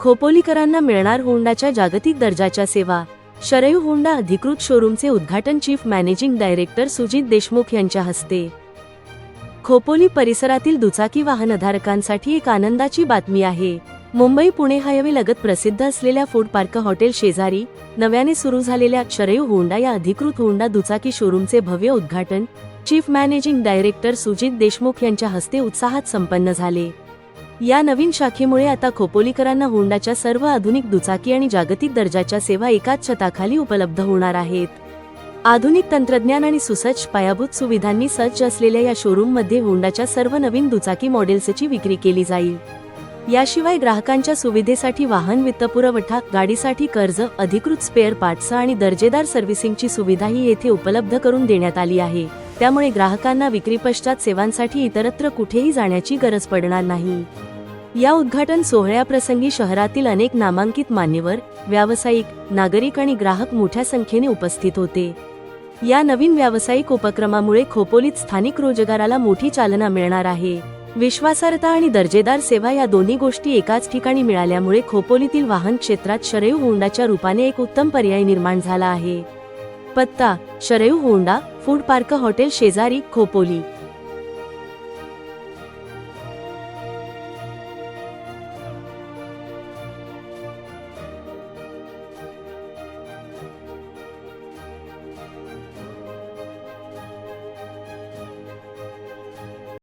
खोपोलीकरांना मिळणार होंडाच्या जागतिक दर्जाच्या सेवा। शरयू होंडा अधिकृत शोरूमचे उद्घाटन chief managing director Sujit Deshmukh यांच्या हस्ते। खोपोली परिसरातील दुचाकी वाहनधारकांसाठी एक आनंदाची बातमी आहे। मुंबई पुणे हायवे लगत प्रसिद्ध असलेल्या फूड पार्क हॉटेल शेजारी नव्याने सुरू झालेल्या शरयू होंडा या अधिकृत होंडा दुचाकी शोरूमचे भव्य उद्घाटन chief managing director Sujit Deshmukh यांच्या हस्ते उत्साहात संपन्न झाले। या नवीन शाखेमुळे आता खोपोलीकरांना होंडाच्या सर्व आधुनिक दुचाकी आणि जागतिक दर्जाच्या सेवा एकाच छताखाली उपलब्ध होणार आहेत। आधुनिक तंत्रज्ञान आणि सुसज्ज पायाभूत सुविधांनी सज्ज असलेल्या या शोरूममध्ये होंडाच्या सर्व नवीन दुचाकी मॉडेल्सची विक्री केली जाईल। याशिवाय ग्राहकांच्या सुविधेसाठी वाहन वित्तपुरवठा, गाडीसाठी कर्ज, अधिकृत स्पेअर पार्ट्स आणि दर्जेदार सर्व्हिसिंगची सुविधाही येथे उपलब्ध करून देण्यात आली आहे। त्यामुळे ग्राहकांना विक्रीपश्चात सेवांसाठी इतरत्र कुठेही जाण्याची गरज पडणार नाही। या उद्घाटन सोहळ्याप्रसंगी शहरातील अनेक नामांकित मान्यवर, व्यावसायिक, नागरिक आणि ग्राहक मोठ्या संख्येने उपस्थित होते। या नवीन व्यावसायिक उपक्रमामुळे खोपोलीत स्थानिक रोजगाराला मोठी चालना मिळणार आहे। विश्वासार्हता आणि दर्जेदार सेवा या दोन्ही गोष्टी एकाच ठिकाणी मिळाल्यामुळे खोपोलीतील वाहन क्षेत्रात शरयू होंडाच्या रूपाने एक उत्तम पर्याय निर्माण झाला आहे। पत्ता: Sharayu Honda, food park hotel शेजारी, खोपोली।